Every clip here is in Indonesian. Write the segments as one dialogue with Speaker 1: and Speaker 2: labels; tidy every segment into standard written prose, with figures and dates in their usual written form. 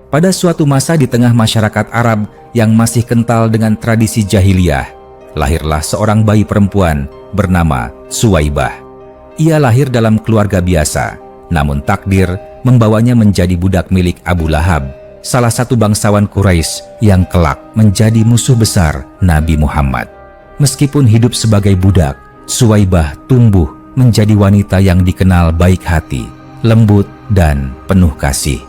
Speaker 1: Pada suatu masa di tengah masyarakat Arab yang masih kental dengan tradisi jahiliyah, lahirlah seorang bayi perempuan bernama Suwaibah. Ia lahir dalam keluarga biasa, namun takdir membawanya menjadi budak milik Abu Lahab, salah satu bangsawan Quraisy yang kelak menjadi musuh besar Nabi Muhammad. Meskipun hidup sebagai budak, Suwaibah tumbuh menjadi wanita yang dikenal baik hati, lembut, dan penuh kasih.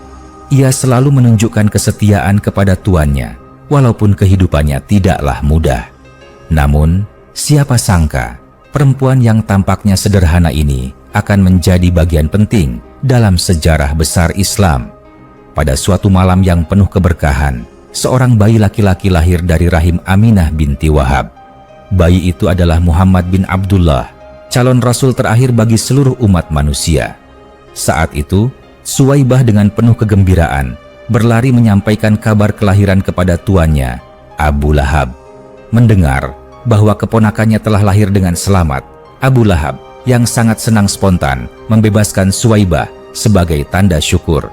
Speaker 1: Ia selalu menunjukkan kesetiaan kepada tuannya, walaupun kehidupannya tidaklah mudah. Namun, siapa sangka perempuan yang tampaknya sederhana ini akan menjadi bagian penting dalam sejarah besar Islam. Pada suatu malam yang penuh keberkahan, seorang bayi laki-laki lahir dari rahim Aminah binti Wahab. Bayi itu adalah Muhammad bin Abdullah, calon rasul terakhir bagi seluruh umat manusia. Saat itu, Suwaibah dengan penuh kegembiraan berlari menyampaikan kabar kelahiran kepada tuannya, Abu Lahab. Mendengar bahwa keponakannya telah lahir dengan selamat, Abu Lahab yang sangat senang spontan membebaskan Suwaibah sebagai tanda syukur.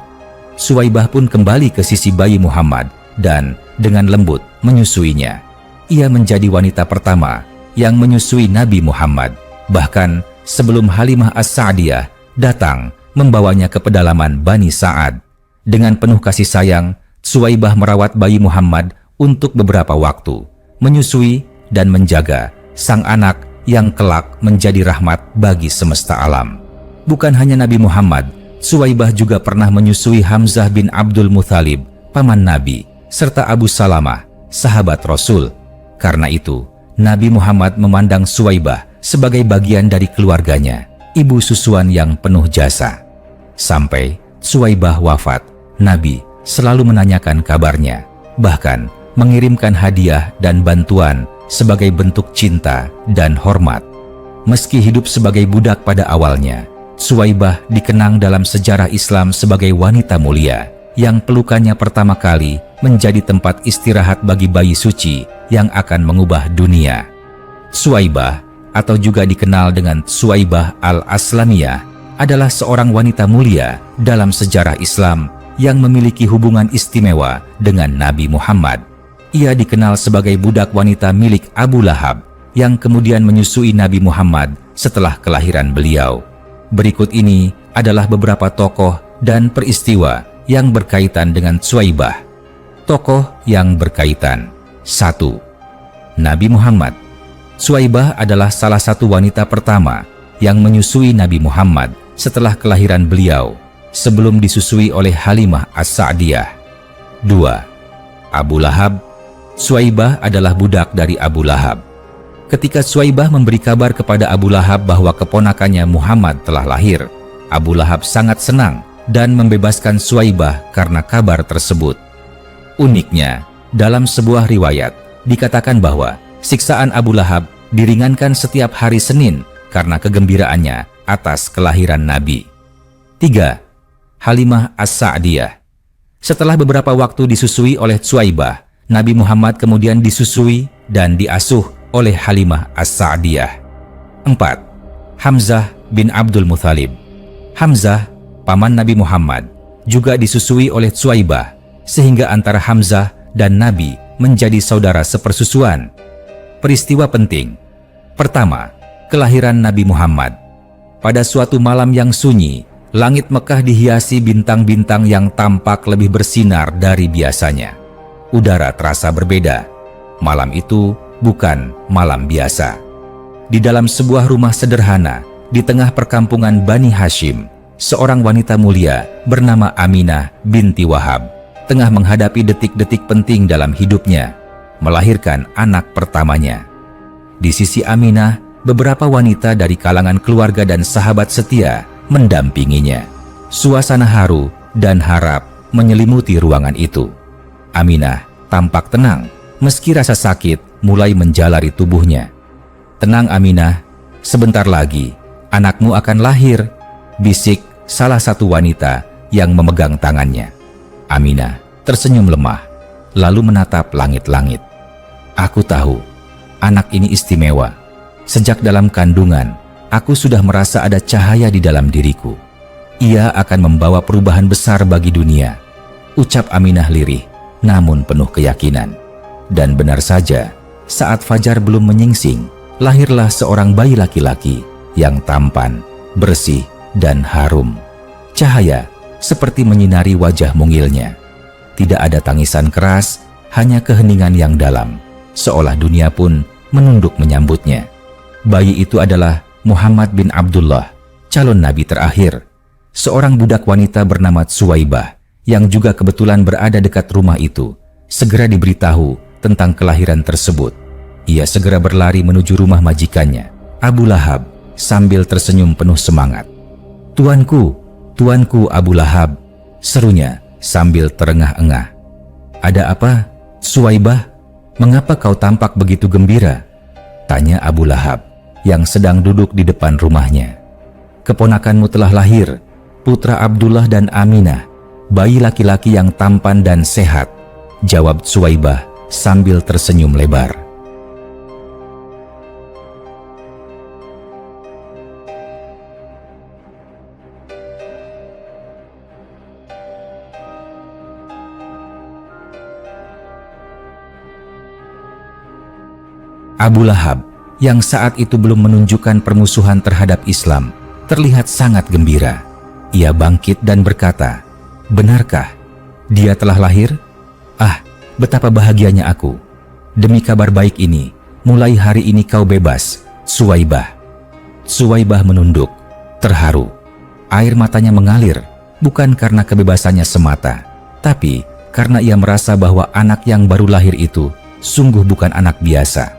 Speaker 1: Suwaibah pun kembali ke sisi bayi Muhammad dan dengan lembut menyusuinya. Ia menjadi wanita pertama yang menyusui Nabi Muhammad, bahkan sebelum Halimah As-Sa'diyah datang membawanya ke pedalaman Bani Sa'ad. Dengan penuh kasih sayang, Suwaibah merawat bayi Muhammad untuk beberapa waktu, menyusui dan menjaga sang anak yang kelak menjadi rahmat bagi semesta alam. Bukan hanya Nabi Muhammad, Suwaibah juga pernah menyusui Hamzah bin Abdul Muthalib, paman Nabi, serta Abu Salamah, sahabat Rasul. Karena itu, Nabi Muhammad memandang Suwaibah sebagai bagian dari keluarganya, ibu susuan yang penuh jasa. Sampai Suwaibah wafat, Nabi selalu menanyakan kabarnya, bahkan mengirimkan hadiah dan bantuan sebagai bentuk cinta dan hormat. Meski hidup sebagai budak pada awalnya, Suwaibah dikenang dalam sejarah Islam sebagai wanita mulia yang pelukannya pertama kali menjadi tempat istirahat bagi bayi suci yang akan mengubah dunia. Suwaibah, atau juga dikenal dengan Suwaibah al-Aslamiyah, adalah seorang wanita mulia dalam sejarah Islam yang memiliki hubungan istimewa dengan Nabi Muhammad. Ia dikenal sebagai budak wanita milik Abu Lahab yang kemudian menyusui Nabi Muhammad setelah kelahiran beliau. Berikut ini adalah beberapa tokoh dan peristiwa yang berkaitan dengan Suwaibah. Tokoh yang berkaitan. 1. Nabi Muhammad. Suwaibah adalah salah satu wanita pertama yang menyusui Nabi Muhammad setelah kelahiran beliau, sebelum disusui oleh Halimah As-Sa'diyah. 2. Abu Lahab. Suwaibah adalah budak dari Abu Lahab. Ketika Suwaibah memberi kabar kepada Abu Lahab bahwa keponakannya Muhammad telah lahir, Abu Lahab sangat senang dan membebaskan Suwaibah karena kabar tersebut. Uniknya, dalam sebuah riwayat dikatakan bahwa siksaan Abu Lahab diringankan setiap hari Senin karena kegembiraannya atas kelahiran Nabi. 3. Halimah As-Sa'diyah. Setelah beberapa waktu disusui oleh Suwaibah, Nabi Muhammad kemudian disusui dan diasuh oleh Halimah As-Sa'diyah. 4. Hamzah bin Abdul Muthalib. Hamzah, paman Nabi Muhammad, juga disusui oleh Suwaibah, sehingga antara Hamzah dan Nabi menjadi saudara sepersusuan. Peristiwa penting. Pertama, kelahiran Nabi Muhammad. Pada suatu malam yang sunyi, langit Mekah dihiasi bintang-bintang yang tampak lebih bersinar dari biasanya. Udara terasa berbeda. Malam itu bukan malam biasa. Di dalam sebuah rumah sederhana, di tengah perkampungan Bani Hashim, seorang wanita mulia bernama Aminah binti Wahab tengah menghadapi detik-detik penting dalam hidupnya, melahirkan anak pertamanya. Di sisi Aminah, beberapa wanita dari kalangan keluarga dan sahabat setia mendampinginya. Suasana haru dan harap menyelimuti ruangan itu. Aminah tampak tenang, meski rasa sakit mulai menjalari tubuhnya. "Tenang Aminah, sebentar lagi anakmu akan lahir," bisik salah satu wanita yang memegang tangannya. Aminah tersenyum lemah, lalu menatap langit-langit. "Aku tahu, anak ini istimewa. Sejak dalam kandungan, aku sudah merasa ada cahaya di dalam diriku. Ia akan membawa perubahan besar bagi dunia. ucap Aminah lirih, namun penuh keyakinan. Dan benar saja, saat fajar belum menyingsing, lahirlah seorang bayi laki-laki yang tampan, bersih, dan harum. Cahaya seperti menyinari wajah mungilnya. Tidak ada tangisan keras, hanya keheningan yang dalam, seolah dunia pun menunduk menyambutnya. Bayi itu adalah Muhammad bin Abdullah, calon nabi terakhir. Seorang budak wanita bernama Suwaibah, yang juga kebetulan berada dekat rumah itu, segera diberitahu tentang kelahiran tersebut. Ia segera berlari menuju rumah majikannya, Abu Lahab, sambil tersenyum penuh semangat. "Tuanku, tuanku Abu Lahab," serunya sambil terengah-engah. "Ada apa, Suwaibah? Mengapa kau tampak begitu gembira?" tanya Abu Lahab yang sedang duduk di depan rumahnya. "Keponakanmu telah lahir, putra Abdullah dan Aminah, bayi laki-laki yang tampan dan sehat," jawab Suwaibah sambil tersenyum lebar. Abu Lahab, yang saat itu belum menunjukkan permusuhan terhadap Islam, terlihat sangat gembira. Ia bangkit dan berkata, "Benarkah dia telah lahir? Ah, betapa bahagianya aku. Demi kabar baik ini, mulai hari ini kau bebas, Suwaibah." Suwaibah menunduk, terharu. Air matanya mengalir, bukan karena kebebasannya semata, tapi karena ia merasa bahwa anak yang baru lahir itu sungguh bukan anak biasa.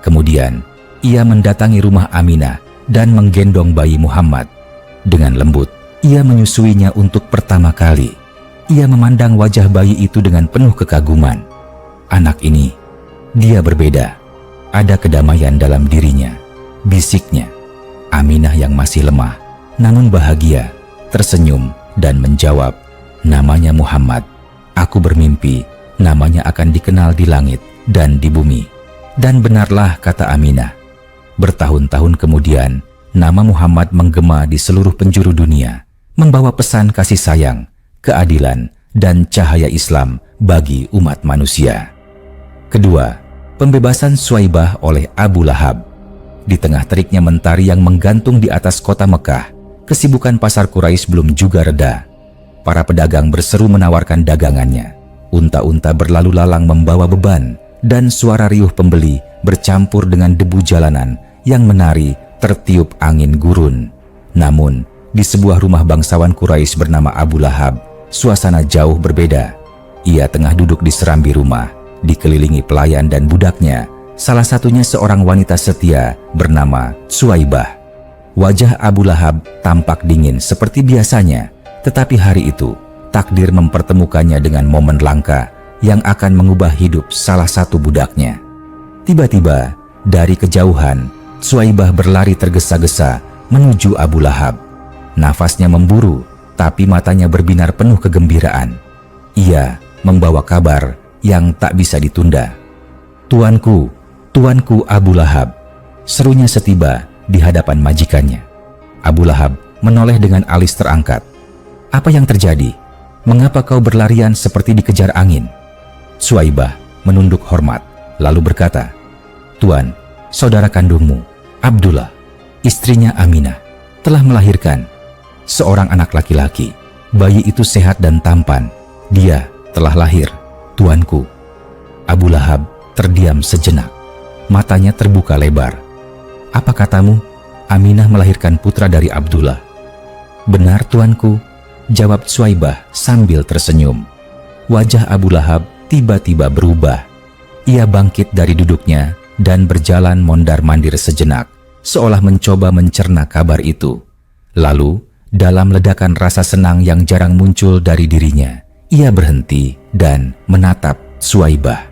Speaker 1: Kemudian, ia mendatangi rumah Aminah dan menggendong bayi Muhammad. Dengan lembut, ia menyusuinya untuk pertama kali. Ia memandang wajah bayi itu dengan penuh kekaguman. Anak ini, dia berbeda. Ada kedamaian dalam dirinya, bisiknya. Aminah yang masih lemah, namun bahagia, tersenyum dan menjawab, "Namanya Muhammad. Aku bermimpi namanya akan dikenal di langit dan di bumi." Dan benarlah kata Aminah. Bertahun-tahun kemudian, nama Muhammad menggema di seluruh penjuru dunia, membawa pesan kasih sayang, keadilan, dan cahaya Islam bagi umat manusia. Kedua, pembebasan Suwaibah oleh Abu Lahab. Di tengah teriknya mentari yang menggantung di atas kota Mekah, kesibukan pasar Quraisy belum juga reda. Para pedagang berseru menawarkan dagangannya. Unta-unta berlalu lalang membawa beban, dan suara riuh pembeli bercampur dengan debu jalanan yang menari tertiup angin gurun. Namun, di sebuah rumah bangsawan Quraisy bernama Abu Lahab, suasana jauh berbeda. Ia tengah duduk di serambi rumah, dikelilingi pelayan dan budaknya, salah satunya seorang wanita setia bernama Suwaibah. Wajah Abu Lahab tampak dingin seperti biasanya, tetapi hari itu takdir mempertemukannya dengan momen langka yang akan mengubah hidup salah satu budaknya. Tiba-tiba, dari kejauhan, Suwaibah berlari tergesa-gesa menuju Abu Lahab. Nafasnya memburu, tapi matanya berbinar penuh kegembiraan. Ia membawa kabar yang tak bisa ditunda. "Tuanku, tuanku Abu Lahab," serunya setiba di hadapan majikannya. Abu Lahab menoleh dengan alis terangkat. "Apa yang terjadi? Mengapa kau berlarian seperti dikejar angin?" Suwaibah menunduk hormat, lalu berkata, "Tuan, saudara kandungmu, Abdullah, istrinya Aminah, telah melahirkan seorang anak laki-laki. Bayi itu sehat dan tampan. Dia telah lahir, tuanku." Abu Lahab terdiam sejenak, matanya terbuka lebar. "Apa katamu? Aminah melahirkan putra dari Abdullah?" "Benar, tuanku," jawab Suwaibah sambil tersenyum. Wajah Abu Lahab tiba-tiba berubah. Ia bangkit dari duduknya dan berjalan mondar-mandir sejenak, seolah mencoba mencerna kabar itu. Lalu, dalam ledakan rasa senang yang jarang muncul dari dirinya, ia berhenti dan menatap Suwaibah.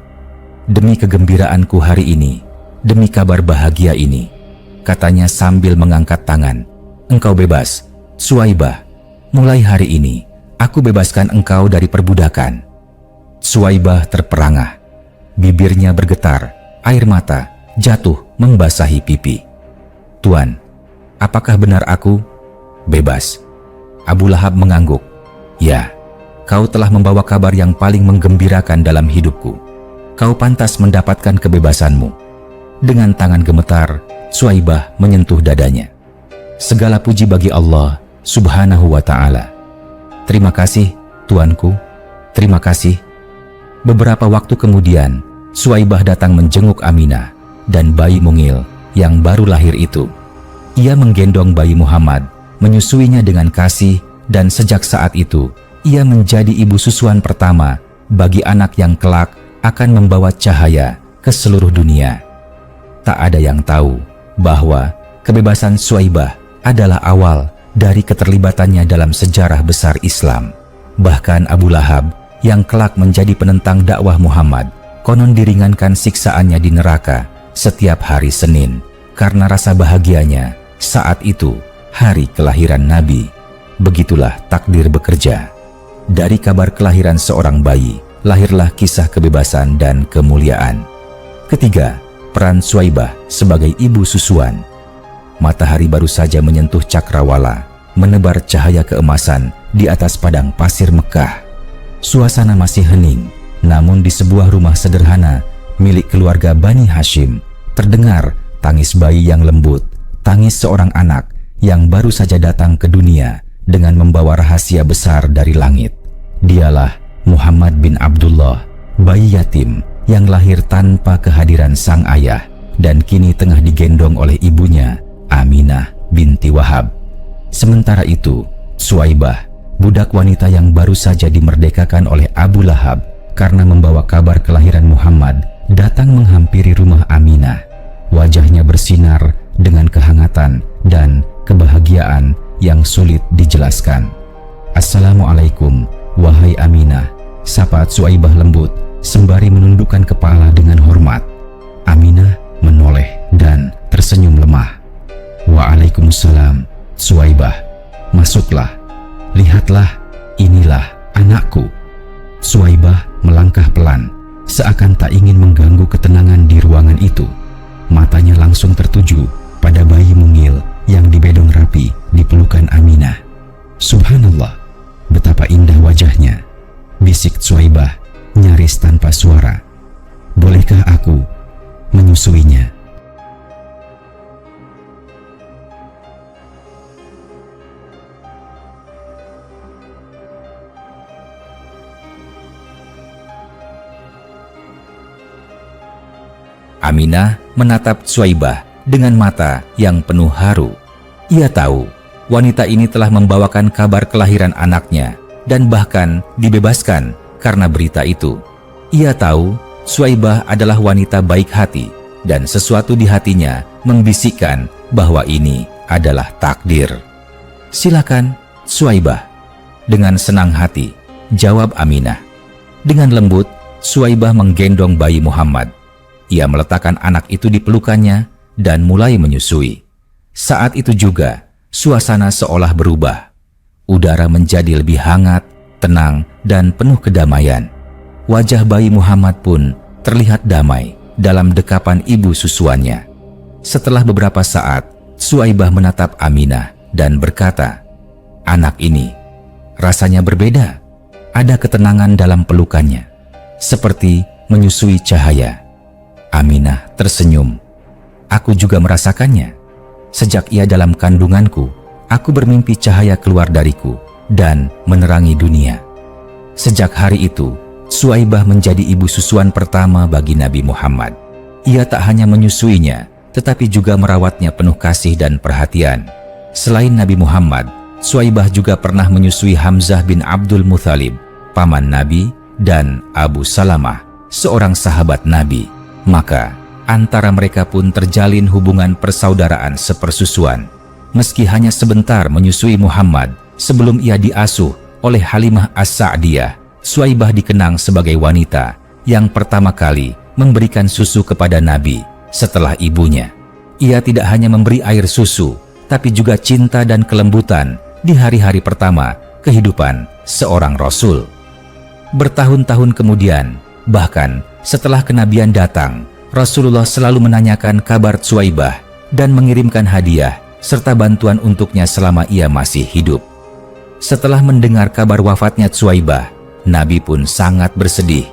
Speaker 1: "Demi kegembiraanku hari ini, demi kabar bahagia ini," katanya sambil mengangkat tangan, "engkau bebas, Suwaibah. Mulai hari ini, aku bebaskan engkau dari perbudakan." Suwaibah terperangah. Bibirnya bergetar, air mata jatuh membasahi pipi. "Tuan, apakah benar aku bebas?" Abu Lahab mengangguk. "Ya, kau telah membawa kabar yang paling menggembirakan dalam hidupku. Kau pantas mendapatkan kebebasanmu." Dengan tangan gemetar, Suwaibah menyentuh dadanya. "Segala puji bagi Allah Subhanahu wa ta'ala. Terima kasih, Tuanku. Terima kasih." Beberapa waktu kemudian, Suwaibah datang menjenguk Aminah dan bayi mungil yang baru lahir itu. Ia menggendong bayi Muhammad, menyusuinya dengan kasih, dan sejak saat itu, ia menjadi ibu susuan pertama bagi anak yang kelak akan membawa cahaya ke seluruh dunia. Tak ada yang tahu bahwa kebebasan Suwaibah adalah awal dari keterlibatannya dalam sejarah besar Islam. Bahkan Abu Lahab yang kelak menjadi penentang dakwah Muhammad konon diringankan siksaannya di neraka setiap hari Senin karena rasa bahagianya saat itu hari kelahiran Nabi. Begitulah takdir bekerja. Dari kabar kelahiran seorang bayi, lahirlah kisah kebebasan dan kemuliaan. Ketiga, peran Suwaibah sebagai ibu susuan. Matahari baru saja menyentuh cakrawala, menebar cahaya keemasan di atas padang pasir Mekah. Suasana masih hening, namun di sebuah rumah sederhana milik keluarga Bani Hashim, terdengar tangis bayi yang lembut, tangis seorang anak yang baru saja datang ke dunia dengan membawa rahasia besar dari langit. Dialah Muhammad bin Abdullah, bayi yatim yang lahir tanpa kehadiran sang ayah dan kini tengah digendong oleh ibunya, Aminah binti Wahab. Sementara itu, Suwaibah, budak wanita yang baru saja dimerdekakan oleh Abu Lahab karena membawa kabar kelahiran Muhammad, datang menghampiri rumah Aminah. Wajahnya bersinar dengan kehangatan dan kebahagiaan yang sulit dijelaskan. "Assalamualaikum, wahai Aminah," sapa Suwaibah lembut sembari menundukkan kepala dengan hormat. Aminah menoleh dan tersenyum lemah. "Waalaikumsalam, Suwaibah. Masuklah. Lihatlah, inilah anakku." Suwaibah melangkah pelan, seakan tak ingin mengganggu ketenangan di ruangan itu. Matanya langsung tertuju pada bayi mungil yang dibedong rapi di pelukan Aminah. "Subhanallah, betapa indah wajahnya," bisik Suwaibah nyaris tanpa suara. "Bolehkah aku menyusuinya?" Aminah menatap Suwaibah dengan mata yang penuh haru. Ia tahu wanita ini telah membawakan kabar kelahiran anaknya dan bahkan dibebaskan karena berita itu. Ia tahu Suwaibah adalah wanita baik hati dan sesuatu di hatinya membisikkan bahwa ini adalah takdir. "Silakan, Suwaibah." Dengan senang hati, jawab Aminah. Dengan lembut, Suwaibah menggendong bayi Muhammad. Ia meletakkan anak itu di pelukannya dan mulai menyusui. Saat itu juga, suasana seolah berubah. Udara menjadi lebih hangat, tenang, dan penuh kedamaian. Wajah bayi Muhammad pun terlihat damai dalam dekapan ibu susuannya. Setelah beberapa saat, Suwaibah menatap Aminah dan berkata, "Anak ini rasanya berbeda. Ada ketenangan dalam pelukannya, seperti menyusui cahaya." Aminah tersenyum. "Aku juga merasakannya. Sejak ia dalam kandunganku, aku bermimpi cahaya keluar dariku dan menerangi dunia." Sejak hari itu, Suwaibah menjadi ibu susuan pertama bagi Nabi Muhammad. Ia tak hanya menyusuinya, tetapi juga merawatnya penuh kasih dan perhatian. Selain Nabi Muhammad, Suwaibah juga pernah menyusui Hamzah bin Abdul Muthalib, paman Nabi, dan Abu Salamah, seorang sahabat Nabi. Maka, antara mereka pun terjalin hubungan persaudaraan sepersusuan. Meski hanya sebentar menyusui Muhammad sebelum ia diasuh oleh Halimah As-Sa'diyah, Suwaibah dikenang sebagai wanita yang pertama kali memberikan susu kepada Nabi setelah ibunya. Ia tidak hanya memberi air susu, tapi juga cinta dan kelembutan di hari-hari pertama kehidupan seorang Rasul. Bertahun-tahun kemudian, bahkan setelah kenabian datang, Rasulullah selalu menanyakan kabar Suwaibah dan mengirimkan hadiah serta bantuan untuknya selama ia masih hidup. Setelah mendengar kabar wafatnya Suwaibah, Nabi pun sangat bersedih.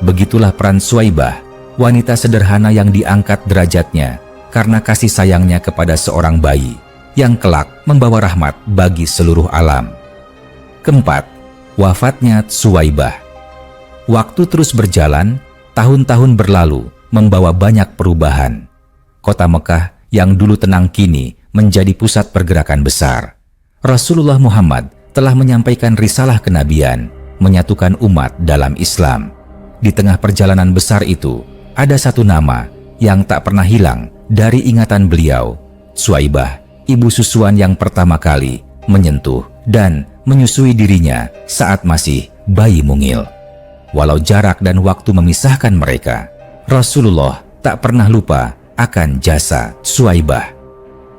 Speaker 1: Begitulah peran Suwaibah, wanita sederhana yang diangkat derajatnya karena kasih sayangnya kepada seorang bayi yang kelak membawa rahmat bagi seluruh alam. Keempat, wafatnya Suwaibah. Waktu terus berjalan, tahun-tahun berlalu membawa banyak perubahan. Kota Mekah yang dulu tenang kini menjadi pusat pergerakan besar. Rasulullah Muhammad telah menyampaikan risalah kenabian, menyatukan umat dalam Islam. Di tengah perjalanan besar itu, ada satu nama yang tak pernah hilang dari ingatan beliau, Suwaibah, ibu susuan yang pertama kali menyentuh dan menyusui dirinya saat masih bayi mungil. Walau jarak dan waktu memisahkan mereka, Rasulullah tak pernah lupa akan jasa Suwaibah.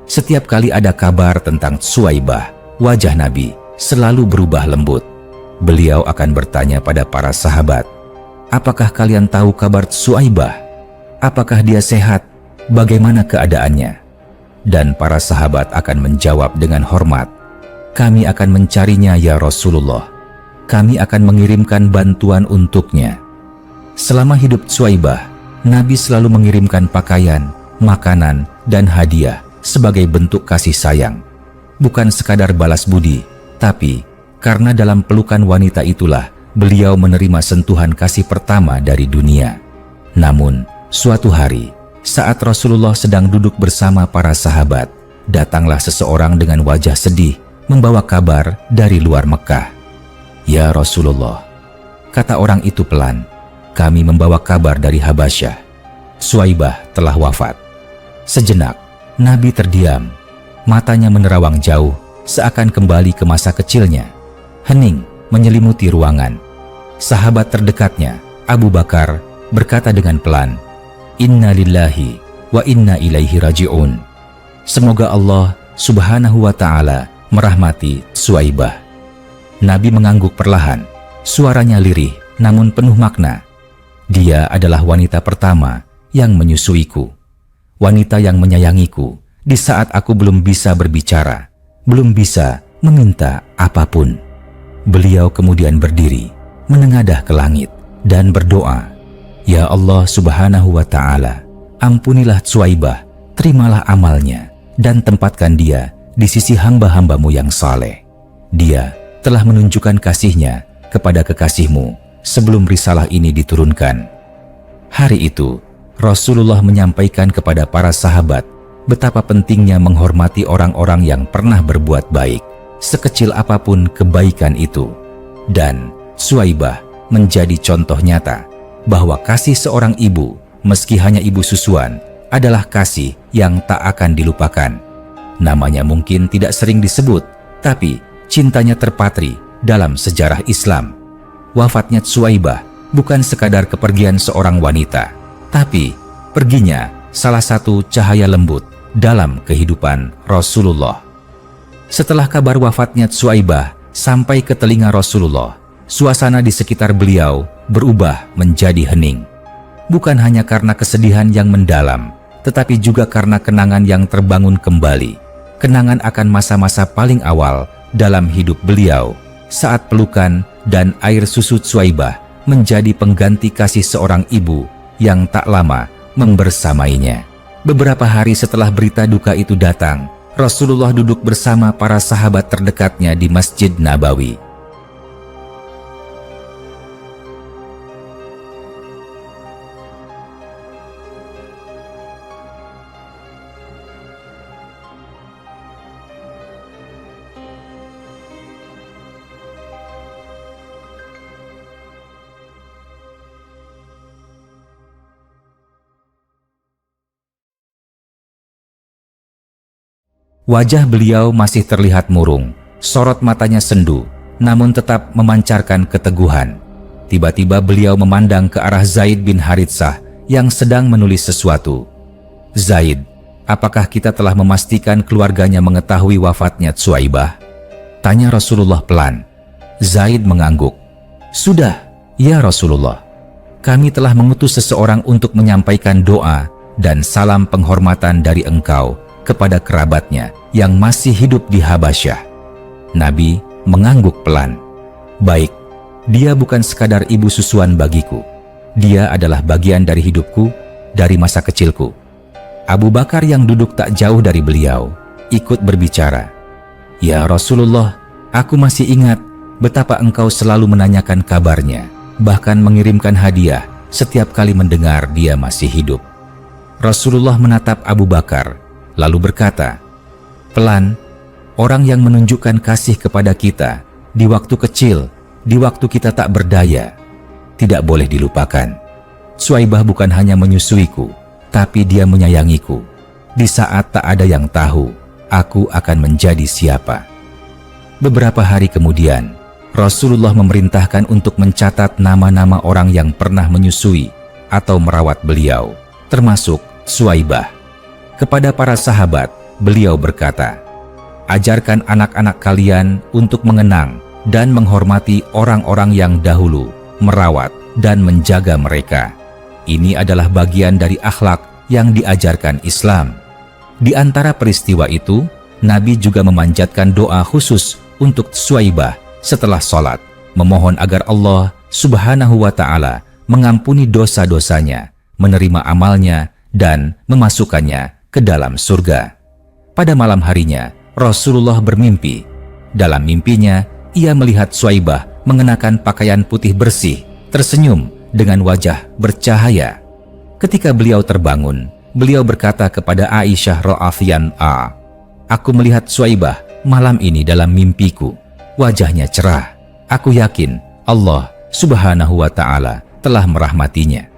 Speaker 1: Setiap kali ada kabar tentang Suwaibah, wajah Nabi selalu berubah lembut. Beliau akan bertanya pada para sahabat, "Apakah kalian tahu kabar Suwaibah? Apakah dia sehat? Bagaimana keadaannya?" Dan para sahabat akan menjawab dengan hormat, "Kami akan mencarinya ya Rasulullah. Kami akan mengirimkan bantuan untuknya." Selama hidup Suwaibah, Nabi selalu mengirimkan pakaian, makanan, dan hadiah sebagai bentuk kasih sayang. Bukan sekadar balas budi, tapi karena dalam pelukan wanita itulah beliau menerima sentuhan kasih pertama dari dunia. Namun, suatu hari, saat Rasulullah sedang duduk bersama para sahabat, datanglah seseorang dengan wajah sedih membawa kabar dari luar Mekah. "Ya Rasulullah," kata orang itu pelan, "kami membawa kabar dari Habasyah. Suwaibah telah wafat." Sejenak, Nabi terdiam. Matanya menerawang jauh, seakan kembali ke masa kecilnya. Hening menyelimuti ruangan. Sahabat terdekatnya, Abu Bakar, berkata dengan pelan, "Inna lillahi wa inna ilaihi raji'un." Semoga Allah subhanahu wa ta'ala merahmati Suwaibah. Nabi mengangguk perlahan, suaranya lirih namun penuh makna. "Dia adalah wanita pertama yang menyusuiku, wanita yang menyayangiku di saat aku belum bisa berbicara, belum bisa meminta apapun." Beliau kemudian berdiri, menengadah ke langit dan berdoa, "Ya Allah subhanahu wa ta'ala, ampunilah Suwaibah, terimalah amalnya, dan tempatkan dia di sisi hamba-hambamu yang saleh. Dia telah menunjukkan kasihnya kepada kekasihmu sebelum risalah ini diturunkan." Hari itu, Rasulullah menyampaikan kepada para sahabat betapa pentingnya menghormati orang-orang yang pernah berbuat baik, sekecil apapun kebaikan itu. Dan Suwaibah menjadi contoh nyata bahwa kasih seorang ibu, meski hanya ibu susuan, adalah kasih yang tak akan dilupakan. Namanya mungkin tidak sering disebut, tapi cintanya terpatri dalam sejarah Islam. Wafatnya Suwaibah bukan sekadar kepergian seorang wanita, tapi perginya salah satu cahaya lembut dalam kehidupan Rasulullah. Setelah kabar wafatnya Suwaibah sampai ke telinga Rasulullah, suasana di sekitar beliau berubah menjadi hening. Bukan hanya karena kesedihan yang mendalam, tetapi juga karena kenangan yang terbangun kembali. Kenangan akan masa-masa paling awal dalam hidup beliau, saat pelukan dan air susu Suwaibah menjadi pengganti kasih seorang ibu yang tak lama membersamainya. Beberapa hari setelah berita duka itu datang, Rasulullah duduk bersama para sahabat terdekatnya di Masjid Nabawi. Wajah beliau masih terlihat murung, sorot matanya sendu, namun tetap memancarkan keteguhan. Tiba-tiba beliau memandang ke arah Zaid bin Haritsah yang sedang menulis sesuatu. "Zaid, apakah kita telah memastikan keluarganya mengetahui wafatnya Suwaibah?" tanya Rasulullah pelan. Zaid mengangguk. "Sudah, ya Rasulullah. Kami telah mengutus seseorang untuk menyampaikan doa dan salam penghormatan dari engkau kepada kerabatnya yang masih hidup di Habasyah." Nabi mengangguk pelan. "Baik, Dia bukan sekadar ibu susuan bagiku. Dia adalah bagian dari hidupku, dari masa kecilku. Abu Bakar yang duduk tak jauh dari beliau, ikut berbicara. Ya Rasulullah, aku masih ingat betapa engkau selalu menanyakan kabarnya, bahkan mengirimkan hadiah setiap kali mendengar dia masih hidup. Rasulullah menatap Abu Bakar, lalu berkata, pelan, orang yang menunjukkan kasih kepada kita di waktu kecil, di waktu kita tak berdaya, tidak boleh dilupakan. Suwaibah bukan hanya menyusuiku, tapi dia menyayangiku. Di saat tak ada yang tahu, aku akan menjadi siapa. Beberapa hari kemudian, Rasulullah memerintahkan untuk mencatat nama-nama orang yang pernah menyusui atau merawat beliau, termasuk Suwaibah. Kepada para sahabat, beliau berkata, ajarkan anak-anak kalian untuk mengenang dan menghormati orang-orang yang dahulu merawat dan menjaga mereka. Ini adalah bagian dari akhlak yang diajarkan Islam. Di antara peristiwa itu, Nabi juga memanjatkan doa khusus untuk Suwaibah setelah sholat, memohon agar Allah Subhanahu wa Ta'ala mengampuni dosa-dosanya, menerima amalnya, dan memasukkannya ke dalam surga. Pada malam harinya, Rasulullah bermimpi. Dalam mimpinya, ia melihat Suwaibah mengenakan pakaian putih bersih, tersenyum dengan wajah bercahaya. Ketika beliau terbangun, beliau berkata kepada Aisyah radhiyallahu anha, aku melihat Suwaibah malam ini dalam mimpiku. Wajahnya cerah. Aku yakin Allah Subhanahu wa Ta'ala telah merahmatinya.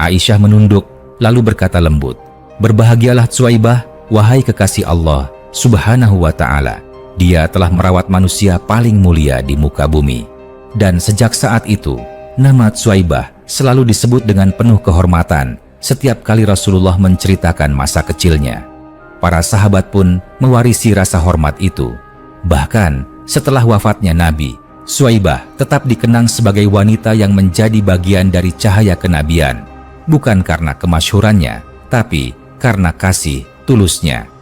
Speaker 1: Aisyah menunduk lalu berkata lembut, berbahagialah Suwaibah, wahai kekasih Allah Subhanahu wa Ta'ala. Dia telah merawat manusia paling mulia di muka bumi. Dan sejak saat itu, nama Suwaibah selalu disebut dengan penuh kehormatan setiap kali Rasulullah menceritakan masa kecilnya. Para sahabat pun mewarisi rasa hormat itu. Bahkan setelah wafatnya Nabi, Suwaibah tetap dikenang sebagai wanita yang menjadi bagian dari cahaya kenabian, bukan karena kemasyhurannya, tapi karena kasih tulusnya.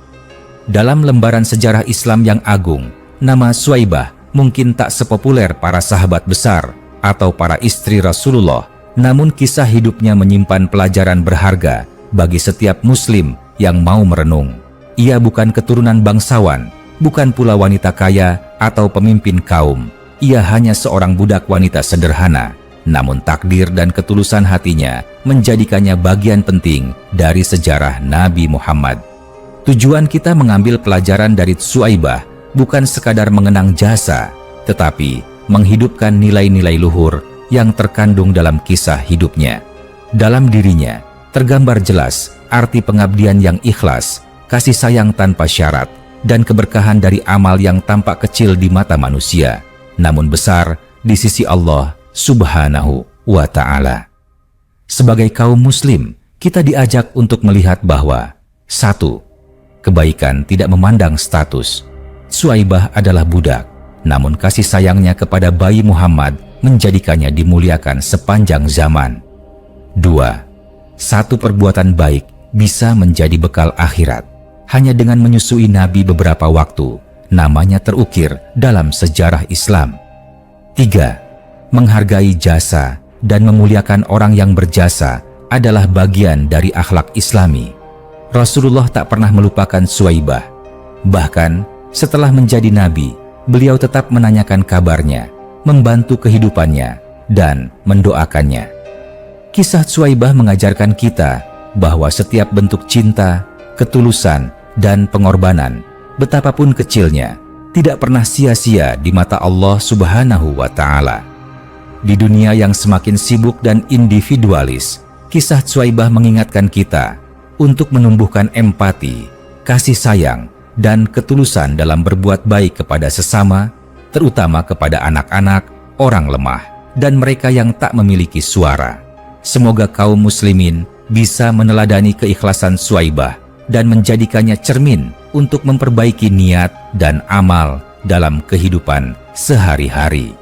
Speaker 1: Dalam lembaran sejarah Islam yang agung, nama Suwaibah mungkin tak sepopuler para sahabat besar atau para istri Rasulullah, namun kisah hidupnya menyimpan pelajaran berharga bagi setiap muslim yang mau merenung. Ia bukan keturunan bangsawan, bukan pula wanita kaya atau pemimpin kaum. Ia hanya seorang budak wanita sederhana, namun takdir dan ketulusan hatinya menjadikannya bagian penting dari sejarah Nabi Muhammad. Tujuan kita mengambil pelajaran dari Suwaibah bukan sekadar mengenang jasa, tetapi menghidupkan nilai-nilai luhur yang terkandung dalam kisah hidupnya. Dalam dirinya tergambar jelas arti pengabdian yang ikhlas, kasih sayang tanpa syarat, dan keberkahan dari amal yang tampak kecil di mata manusia, namun besar di sisi Allah Subhanahu wa Ta'ala. Sebagai kaum muslim, kita diajak untuk melihat bahwa 1. Kebaikan tidak memandang status. Suwaibah adalah budak, namun kasih sayangnya kepada bayi Muhammad menjadikannya dimuliakan sepanjang zaman. 2. Satu perbuatan baik bisa menjadi bekal akhirat. Hanya dengan menyusui Nabi beberapa waktu, namanya terukir dalam sejarah Islam. 3. Menghargai jasa dan memuliakan orang yang berjasa adalah bagian dari akhlak Islami. Rasulullah tak pernah melupakan Suwaibah. Bahkan setelah menjadi nabi, beliau tetap menanyakan kabarnya, membantu kehidupannya, dan mendoakannya. Kisah Suwaibah mengajarkan kita bahwa setiap bentuk cinta, ketulusan, dan pengorbanan, betapapun kecilnya, tidak pernah sia-sia di mata Allah Subhanahu wa Ta'ala. Di dunia yang semakin sibuk dan individualis, kisah Suwaibah mengingatkan kita untuk menumbuhkan empati, kasih sayang, dan ketulusan dalam berbuat baik kepada sesama, terutama kepada anak-anak, orang lemah, dan mereka yang tak memiliki suara. Semoga kaum muslimin bisa meneladani keikhlasan Suwaibah dan menjadikannya cermin untuk memperbaiki niat dan amal dalam kehidupan sehari-hari.